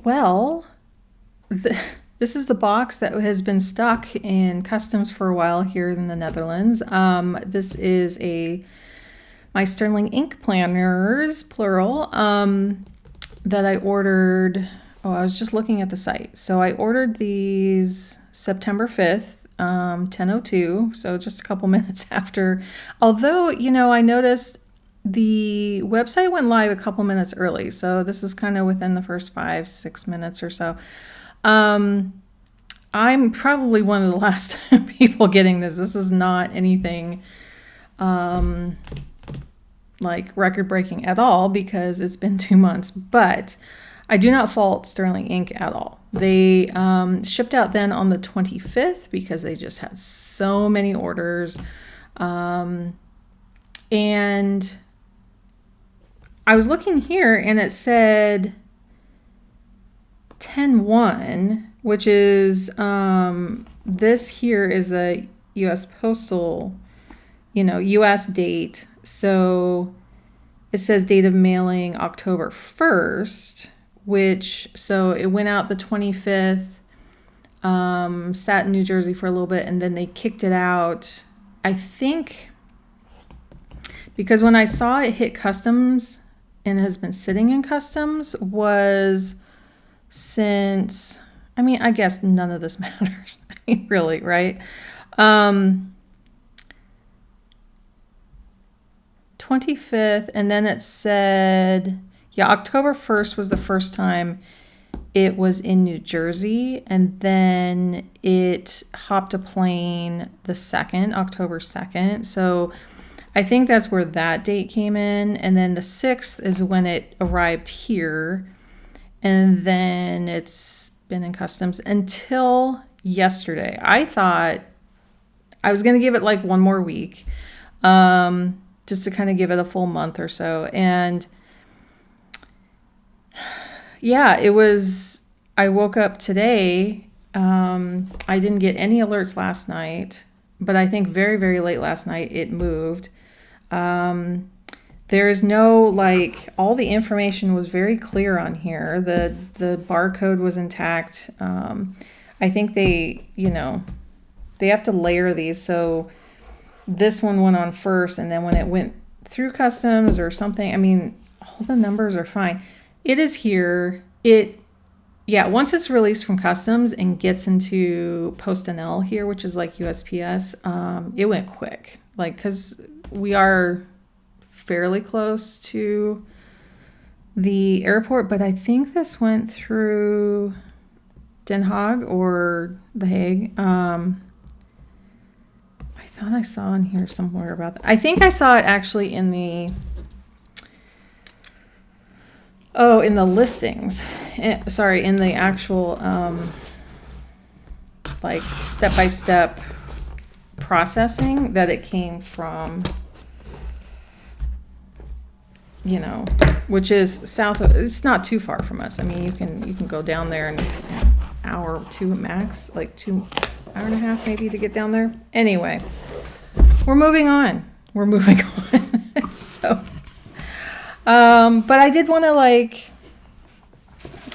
Well, this is the box that has been stuck in customs for a while here in the Netherlands. This is my Sterling ink planners, plural, that I ordered. Oh, I was just looking at the site. So I ordered these September 5th, 10:02, so just a couple minutes after. Although, I noticed the website went live a couple minutes early, so this is kind of within the first 5-6 minutes or so. I'm probably one of the last people getting this. This is not anything like record-breaking at all because it's been 2 months, but I do not fault Sterling Ink at all. They shipped out then on the 25th because they just had so many orders. And I was looking here and it said 10/1, which is this here is a U.S. postal, U.S. date. So it says date of mailing October 1st, so it went out the 25th, sat in New Jersey for a little bit, and then they kicked it out, I think, because when I saw it hit customs and has been sitting in customs was since, I guess none of this matters. Really, right? 25th, and then it said, October 1st was the first time it was in New Jersey, and then it hopped a plane the 2nd, October 2nd. So I think that's where that date came in, and then the 6th is when it arrived here, and then it's been in customs until yesterday. I thought I was going to give it like one more week, just to kind of give it a full month or so. And yeah, I woke up today. I didn't get any alerts last night, but I think very, very late last night it moved. There is no, all the information was very clear on here. The barcode was intact. I think they have to layer these. So this one went on first, and then when it went through customs or something, all the numbers are fine. It is here. Once it's released from customs and gets into PostNL here, which is like USPS, it went quick. Because we are fairly close to the airport, but I think this went through Den Haag or The Hague. I thought I saw in here somewhere about that. I think I saw it actually in the listings. In the actual step-by-step processing that it came from, which is south of, it's not too far from us. You can go down there in an hour or two max, 2 hour and a half maybe to get down there. Anyway, we're moving on. So, but I did want to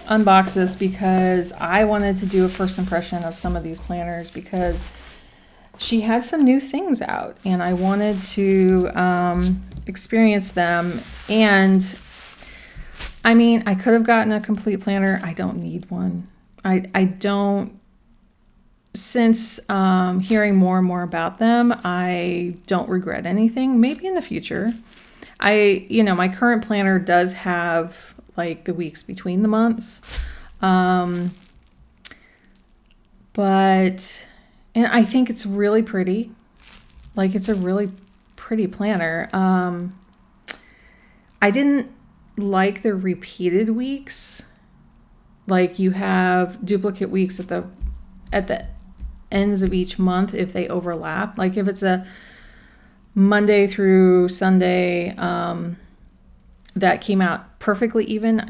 unbox this because I wanted to do a first impression of some of these planners because she had some new things out and I wanted to experience them. And I could have gotten a complete planner. I don't need one. I don't. Since hearing more and more about them, I don't regret anything. Maybe in the future. My current planner does have the weeks between the months. And I think it's really pretty. It's a really pretty planner. I didn't like the repeated weeks. You have duplicate weeks at the ends of each month if they overlap. If it's a Monday through Sunday that came out perfectly even,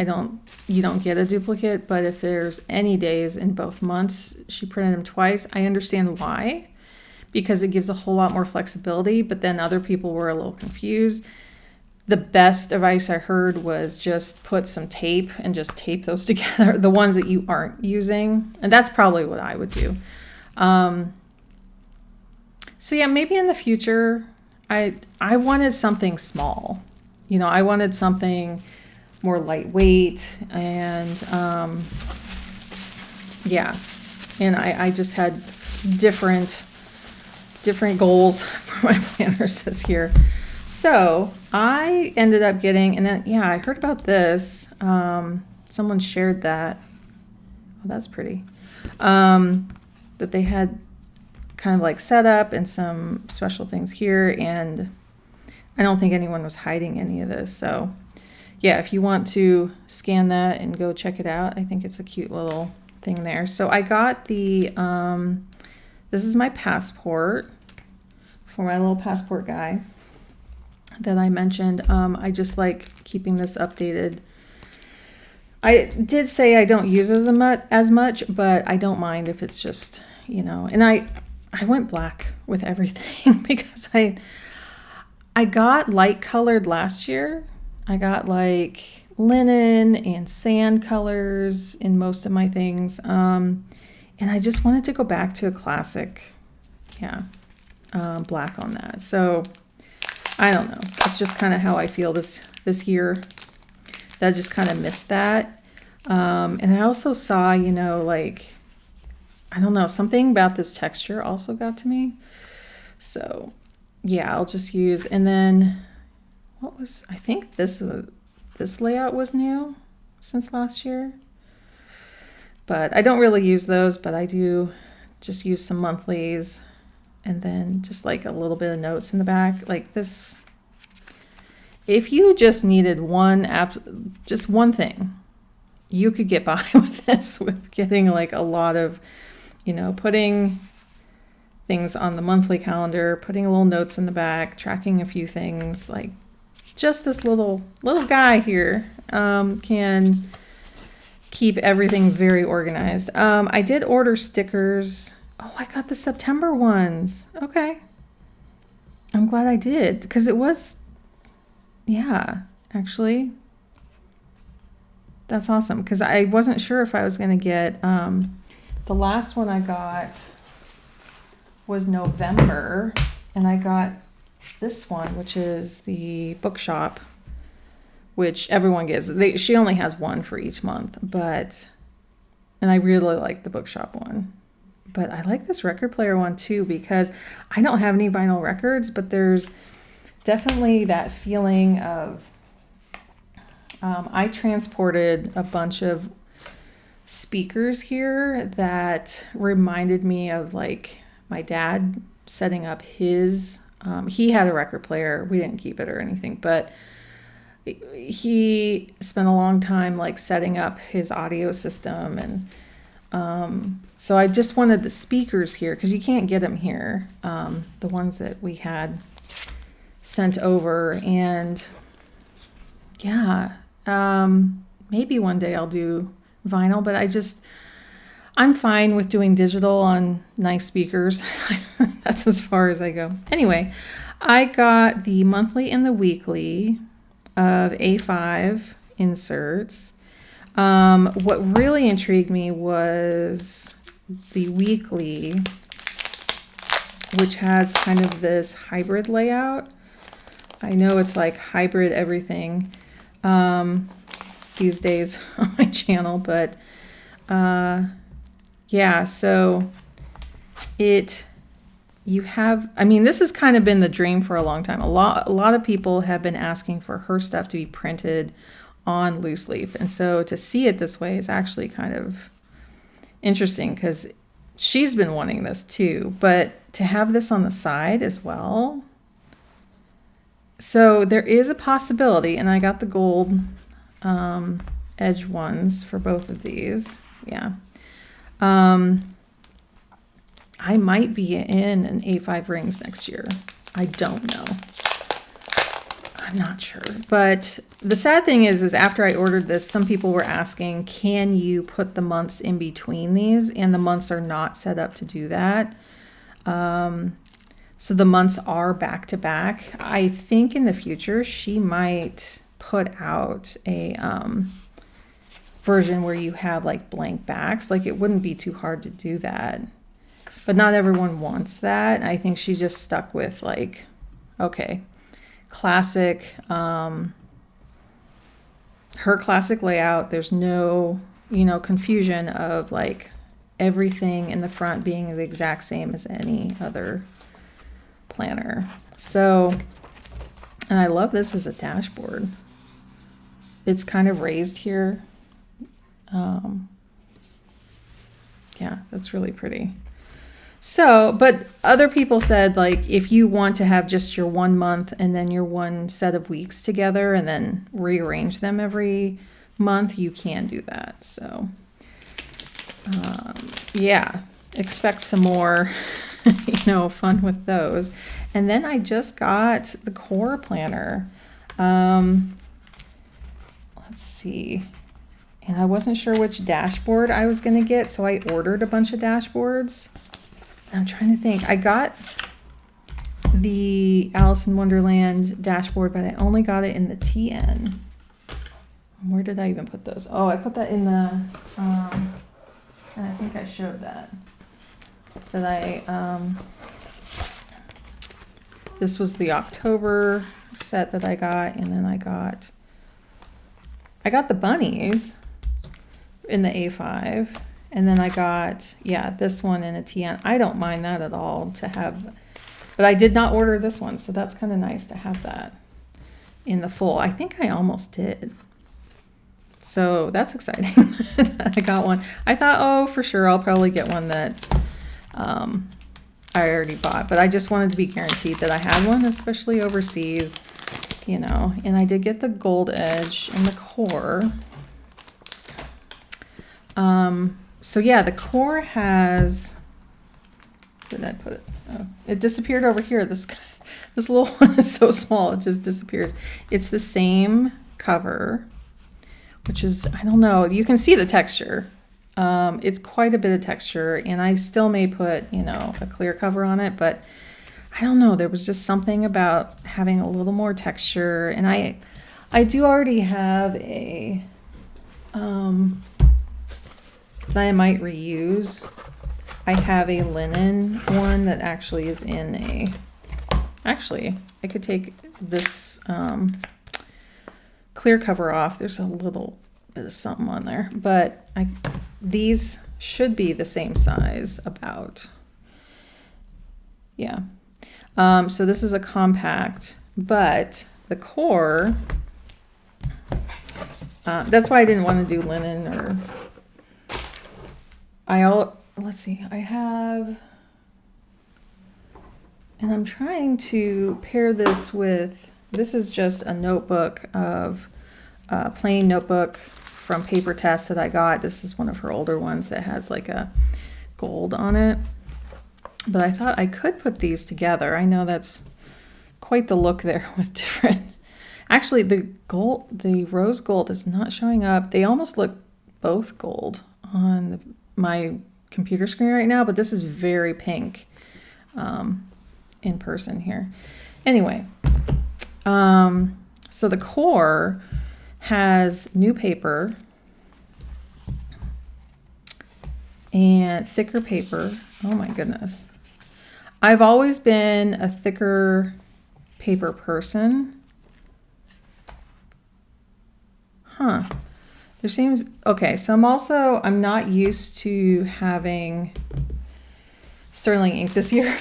you don't get a duplicate. But if there's any days in both months, she printed them twice. I understand why, because it gives a whole lot more flexibility. But then other people were a little confused. the best advice I heard was just put some tape and just tape those together, the ones that you aren't using. And that's probably what I would do. So yeah, maybe in the future, I wanted something small. You know, I wanted something more lightweight and yeah. And I just had different goals for my planners this year. So I ended up getting, and then, yeah, I heard about this. Someone shared that. Oh, that's pretty. That they had kind of like set up and some special things here. And I don't think anyone was hiding any of this. So yeah, if you want to scan that and go check it out, I think it's a cute little thing there. So I got the, this is my passport for my little passport guy that I mentioned. I just like keeping this updated. I did say I don't use it as much, but I don't mind if it's just, you know, and I went black with everything because I got light colored last year. I got like linen and sand colors in most of my things. And I just wanted to go back to a classic, black on that. So I don't know. It's just kind of how I feel this year. That just kind of missed that. And I also saw, you know, like, I don't know, something about this texture also got to me. So yeah, I'll just use, and then I think this layout was new since last year. But I don't really use those, but I do just use some monthlies and then just like a little bit of notes in the back. Like this, if you just needed just one thing, you could get by with this, with getting like a lot of, you know, putting things on the monthly calendar, putting little notes in the back, tracking a few things. Like just this little guy here can keep everything very organized. I did order stickers. Oh, I got the September ones. Okay. I'm glad I did, because it was, yeah, actually, that's awesome, because I wasn't sure if I was going to get, the last one I got was November, and I got this one, which is the bookshop, which everyone gets. She only has one for each month, and I really like the bookshop one. But I like this record player one too, because I don't have any vinyl records, but there's definitely that feeling of, I transported a bunch of speakers here that reminded me of like my dad setting up his, he had a record player. We didn't keep it or anything, but he spent a long time like setting up his audio system. And so I just wanted the speakers here, because you can't get them here, the ones that we had sent over. And yeah, maybe one day I'll do vinyl, but I'm fine with doing digital on nice speakers. That's as far as I go. Anyway, I got the monthly and the weekly of A5 inserts. What really intrigued me was the weekly, which has kind of this hybrid layout. I know it's like hybrid everything these days on my channel, but yeah, so this has kind of been the dream for a long time. A lot of people have been asking for her stuff to be printed on loose leaf, and so to see it this way is actually kind of interesting, because she's been wanting this too, but to have this on the side as well. So there is a possibility, and I got the gold edge ones for both of these. Yeah. I might be in an A5 rings next year. I don't know. I'm not sure. But the sad thing is after I ordered this, some people were asking, can you put the months in between these? And the months are not set up to do that. So the months are back to back. I think in the future she might put out a version where you have like blank backs. Like it wouldn't be too hard to do that. But not everyone wants that. I think she just stuck with like, okay, classic, her classic layout. There's no, confusion of like everything in the front being the exact same as any other planner. So, and I love this as a dashboard. It's kind of raised here. Yeah, that's really pretty. So, but other people said, like, if you want to have just your 1 month and then your one set of weeks together and then rearrange them every month, you can do that. So, yeah, expect some more, fun with those. And then I just got the core planner. Let's see. And I wasn't sure which dashboard I was going to get, so I ordered a bunch of dashboards. I'm trying to think. I got the Alice in Wonderland dashboard, but I only got it in the TN. Where did I even put those? Oh, I put that in the, and I think I showed that. This was the October set that I got, and then I got the bunnies in the A5. And then I got, this one in a TN. I don't mind that at all to have, but I did not order this one. So that's kind of nice to have that in the full. I think I almost did. So that's exciting. I got one. I thought, oh, for sure, I'll probably get one that I already bought. But I just wanted to be guaranteed that I had one, especially overseas, And I did get the gold edge and the core. So yeah, the core has, where did I put it? Oh, it disappeared over here. This little one is so small, it just disappears. It's the same cover, which is, I don't know, you can see the texture. It's quite a bit of texture, and I still may put, a clear cover on it, but I don't know, there was just something about having a little more texture. And I do already have a, that I might reuse. I have a linen one that actually is in a, actually I could take this clear cover off. There's a little bit of something on there, but these should be the same size about. Yeah. So this is a compact, but the core, that's why I didn't want to do linen or let's see, I have, and I'm trying to pair this with, this is just a notebook of plain notebook from Paper Test that I got. This is one of her older ones that has like a gold on it. But I thought I could put these together. I know that's quite the look there with different. Actually, the rose gold is not showing up. They almost look both gold on my computer screen right now, but this is very pink in person here. Anyway, so the core has new paper and thicker paper. Oh my goodness. I've always been a thicker paper person. Huh. There seems, okay, so I'm not used to having sterling ink this year.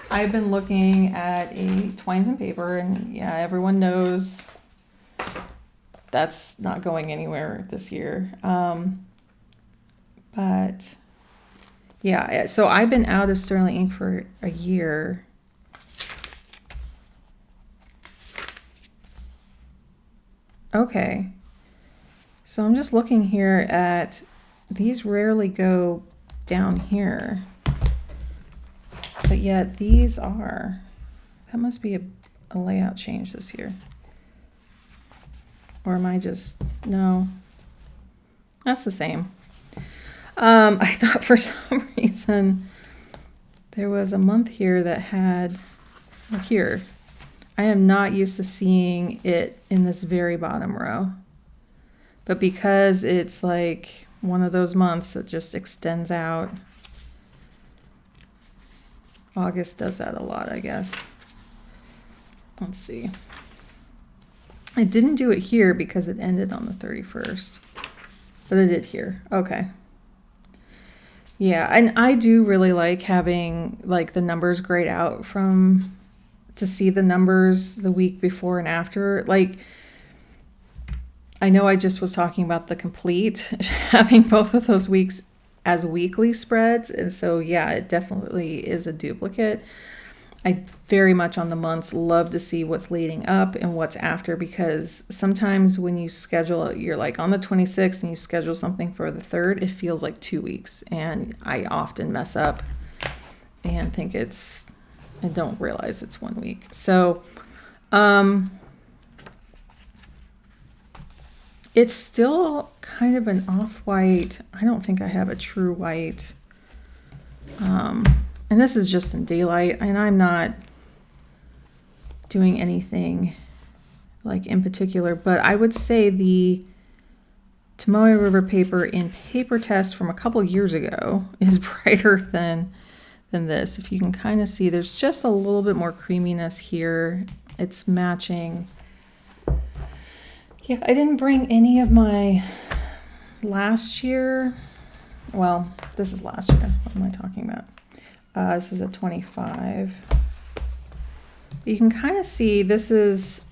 I've been looking at a Twines and Paper, and yeah, everyone knows that's not going anywhere this year. But yeah, so I've been out of sterling ink for a year. Okay. So I'm just looking here at, these rarely go down here, but yet these are. That must be a layout change this year. Or am I just, no, that's the same. I thought for some reason There was a month here that had, well, here, I am not used to seeing it in this very bottom row. But because it's like one of those months that just extends out, August does that a lot, I guess. Let's see. I didn't do it here because it ended on the 31st, but I did here. Okay. Yeah, and I do really like having like the numbers grayed out to see the numbers the week before and after. Like, I know I just was talking about the complete, having both of those weeks as weekly spreads. And so, yeah, it definitely is a duplicate. I very much on the months love to see what's leading up and what's after, because sometimes when you schedule it, you're like on the 26th and you schedule something for the 3rd, it feels like 2 weeks. And I often mess up and think I don't realize it's 1 week. So, it's still kind of an off-white. I don't think I have a true white. And this is just in daylight, and I'm not doing anything like in particular, but I would say the Tomoe River paper in paper test from a couple years ago is brighter than this. If you can kind of see, there's just a little bit more creaminess here. It's matching. Yeah, I didn't bring any of my last year. Well, this is last year. What am I talking about? This is a 25. You can kind of see this is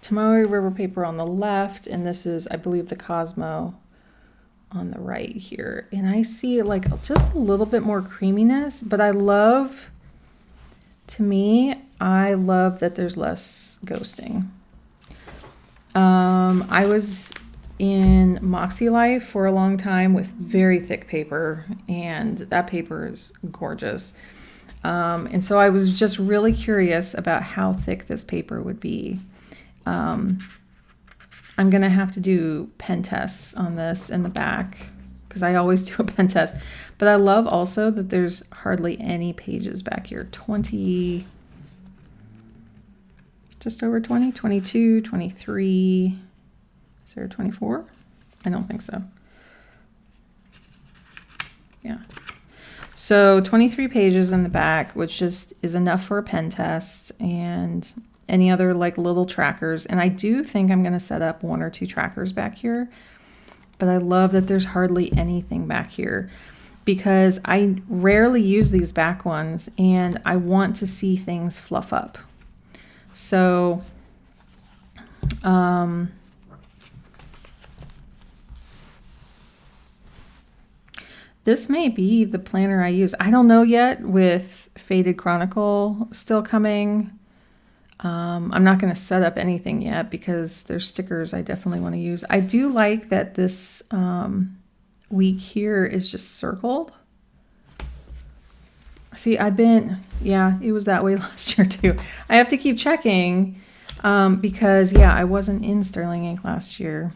Tomoe River paper on the left, and this is, I believe, the Cosmo on the right here. And I see like just a little bit more creaminess, but I love that there's less ghosting. I was in Moxie Life for a long time with very thick paper, and that paper is gorgeous. And so I was just really curious about how thick this paper would be. I'm going to have to do pen tests on this in the back because I always do a pen test. But I love also that there's hardly any pages back here. 20, just over 20, 22, 23. Is there 24? I don't think so. Yeah. So 23 pages in the back, which just is enough for a pen test and any other like little trackers. And I do think I'm going to set up 1 or 2 trackers back here. But I love that there's hardly anything back here because I rarely use these back ones and I want to see things fluff up. So, this may be the planner I use. I don't know yet with Faded Chronicle still coming. I'm not going to set up anything yet because there's stickers I definitely want to use. I do like that this week here is just circled. See, yeah, it was that way last year too. I have to keep checking because, yeah, I wasn't in Sterling ink last year.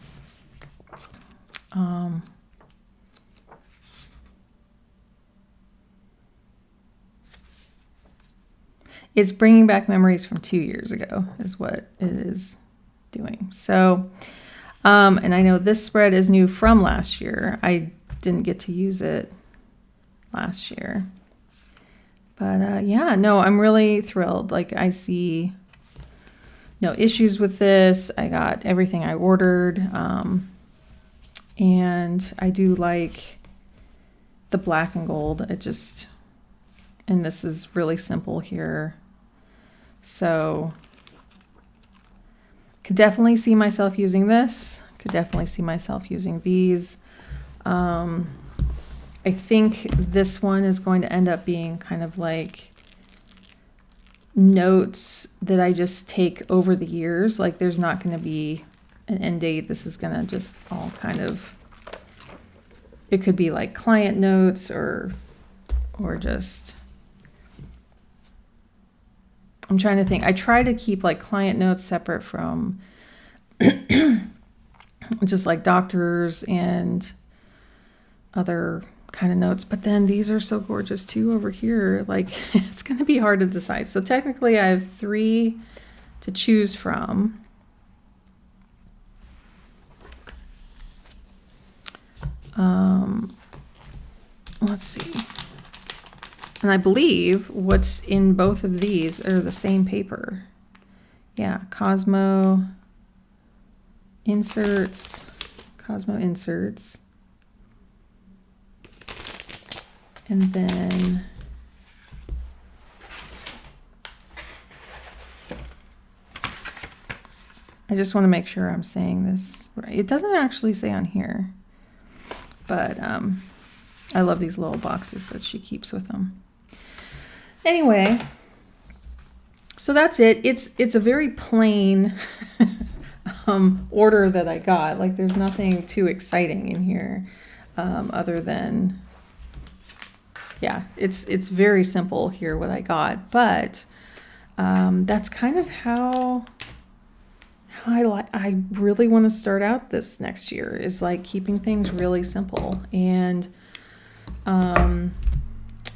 It's bringing back memories from 2 years ago is what it is doing. So, and I know this spread is new from last year. I didn't get to use it last year. But yeah, no, I'm really thrilled. Like I see no issues with this. I got everything I ordered. And I do like the black and gold. And this is really simple here. So could definitely see myself using this. Could definitely see myself using these. I think this one is going to end up being kind of like notes that I just take over the years. Like there's not going to be an end date. This is going to just all kind of, it could be like client notes or just, I'm trying to think. I try to keep like client notes separate from just like doctors and other kind of notes. But then these are so gorgeous too over here. Like, it's going to be hard to decide. So technically I have 3 to choose from. Let's see. And I believe what's in both of these are the same paper. Yeah, Cosmo inserts. And then I just want to make sure I'm saying this right. It doesn't actually say on here, but I love these little boxes that she keeps with them. Anyway, so that's it. It's a very plain order that I got. Like, there's nothing too exciting in here other than, yeah, it's very simple here what I got. But that's kind of how I really want to start out this next year, is like keeping things really simple. And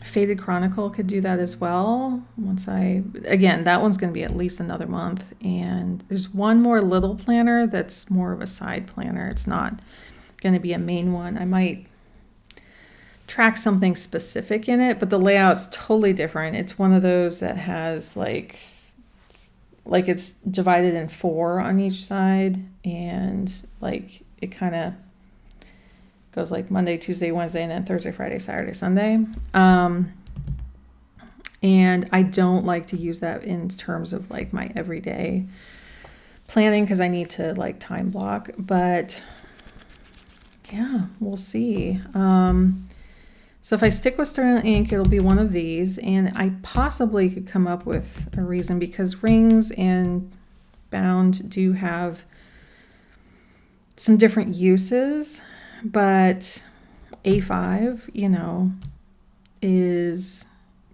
Faded Chronicle could do that as well. Again, that one's going to be at least another month. And there's one more little planner that's more of a side planner. It's not going to be a main one. I might track something specific in it, but the layout's totally different. It's one of those that has like it's divided in 4 on each side, and like it kind of goes like Monday, Tuesday, Wednesday, and then Thursday, Friday, Saturday, Sunday. And I don't like to use that in terms of like my everyday planning, because I need to like time block. But yeah, we'll see. So if I stick with Sterling Ink, it'll be one of these, and I possibly could come up with a reason, because Rings and Bound do have some different uses, but A5, you know, is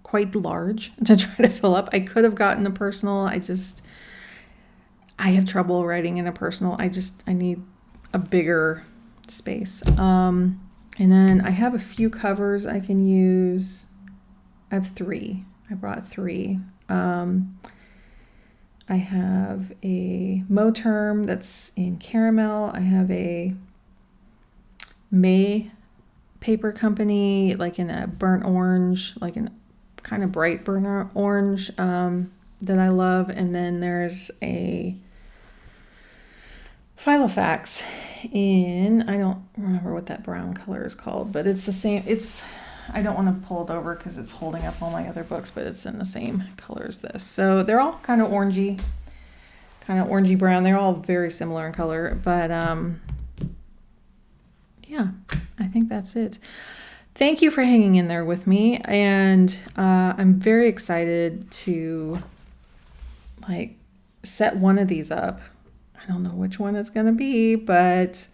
quite large to try to fill up. I could have gotten a personal. I have trouble writing in a personal. I need a bigger space. And then I have a few covers I can use. I have 3. I brought 3. I have a Moterm that's in caramel. I have a May Paper Company, like in a burnt orange, like in kind of bright burnt orange, that I love. And then there's a Filofax in, I don't remember what that brown color is called, but it's the same. I don't want to pull it over because it's holding up all my other books, but it's in the same color as this. So they're all kind of orangey brown. They're all very similar in color, but yeah, I think that's it. Thank you for hanging in there with me, and I'm very excited to like set one of these up. I don't know which one it's going to be, but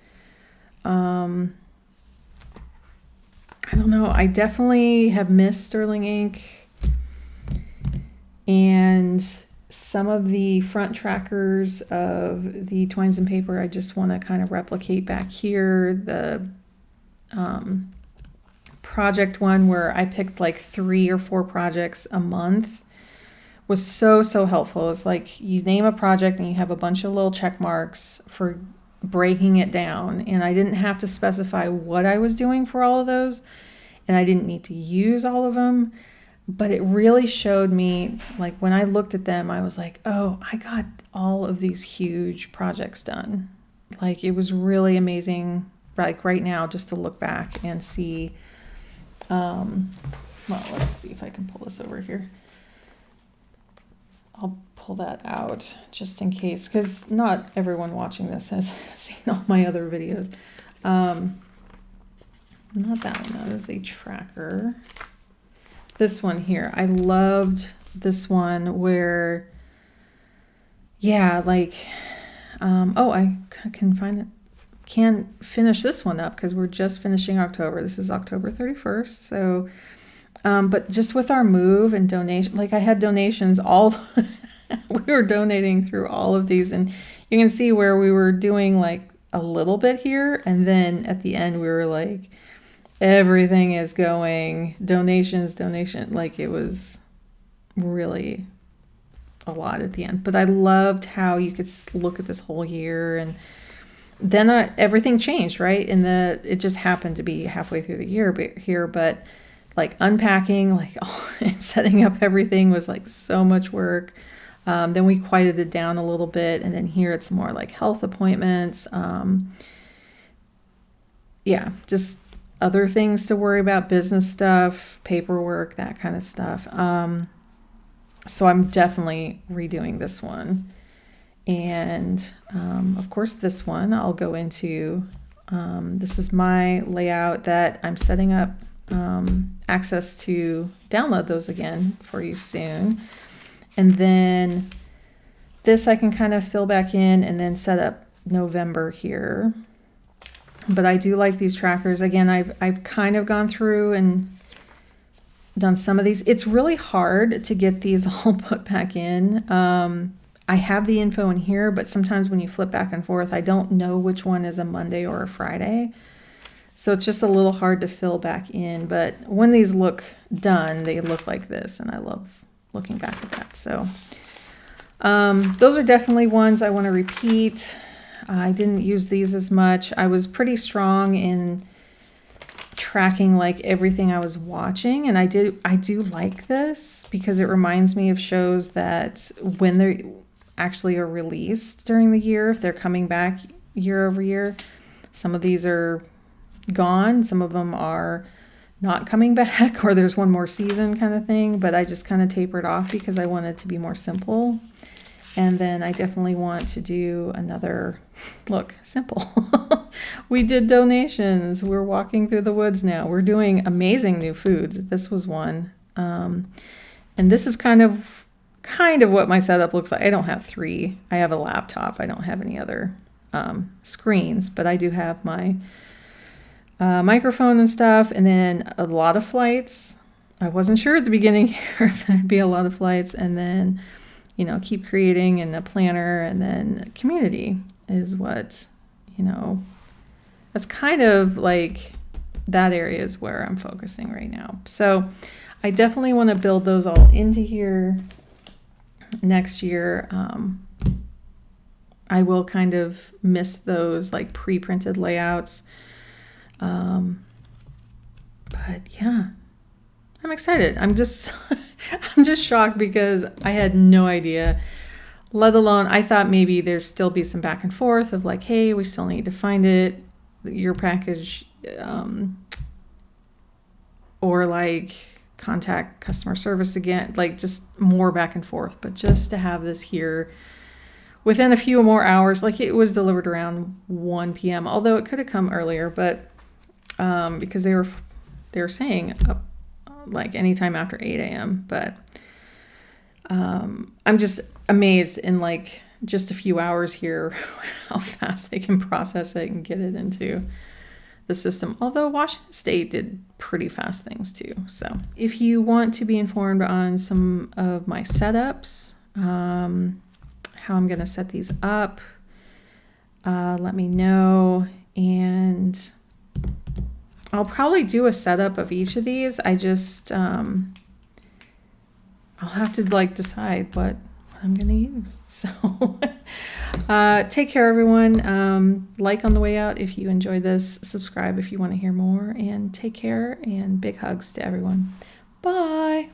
I don't know. I definitely have missed Sterling Ink, and some of the front trackers of the Twines and Paper I just want to kind of replicate back here. The project one where I picked like 3 or 4 projects a month was so helpful. It's like you name a project and you have a bunch of little check marks for breaking it down, and I didn't have to specify what I was doing for all of those, and I didn't need to use all of them, but it really showed me, like when I looked at them, I was like, oh, I got all of these huge projects done. Like, it was really amazing, like right now, just to look back and see. Well, let's see if I can pull this over here. I'll pull that out just in case, because not everyone watching this has seen all my other videos. Not that one, that is a tracker. This one here, I loved this one where, yeah, like, oh, I can find it. Can finish this one up because we're just finishing October. This is October 31st. So, but just with our move and donation, like I had donations all, we were donating through all of these, and you can see where we were doing like a little bit here. And then at the end we were like everything is going, donation, like it was really a lot at the end. But I loved how you could look at this whole year, and then everything changed, right? It just happened to be halfway through the year here, but like unpacking, like and setting up everything was like so much work. Then we quieted it down a little bit, and then here it's more like health appointments. Yeah, just other things to worry about, business stuff, paperwork, that kind of stuff. So I'm definitely redoing this one. And of course, this one I'll go into. This is my layout that I'm setting up access to download those again for you soon. And then this I can kind of fill back in and then set up November here. But I do like these trackers. Again, I've kind of gone through and done some of these. It's really hard to get these all put back in. I have the info in here, but sometimes when you flip back and forth, I don't know which one is a Monday or a Friday. So it's just a little hard to fill back in. But when these look done, they look like this, and I love looking back at that. So those are definitely ones I want to repeat. I didn't use these as much. I was pretty strong in tracking like everything I was watching, and I do like this because it reminds me of shows that when they actually are released during the year, if they're coming back year over year, some of these are gone, some of them are not coming back, or there's one more season kind of thing. But I just kind of tapered off because I wanted to be more simple. And then I definitely want to do another, look, simple. We did donations. We're walking through the woods now. We're doing amazing new foods. This was one. And this is kind of what my setup looks like. I don't have 3. I have a laptop. I don't have any other screens, but I do have my microphone and stuff. And then a lot of flights. I wasn't sure at the beginning here if there'd be a lot of flights. And then keep creating, and a planner, and then community is what, that's kind of like that area is where I'm focusing right now. So I definitely want to build those all into here next year. I will kind of miss those like pre-printed layouts. But yeah, I'm excited. I'm just shocked because I had no idea, let alone I thought maybe there'd still be some back and forth of like, hey, we still need to find it, your package, or like contact customer service again, like just more back and forth. But just to have this here within a few more hours, like it was delivered around 1 p.m., although it could have come earlier, but because they were saying up like anytime after 8 a.m. But I'm just amazed in like just a few hours here how fast they can process it and get it into the system. Although Washington State did pretty fast things too. So if you want to be informed on some of my setups, how I'm going to set these up, let me know. And I'll probably do a setup of each of these. I just, I'll have to like decide what I'm going to use. So take care, everyone. Like on the way out if you enjoyed this. Subscribe if you want to hear more. And take care, and big hugs to everyone. Bye.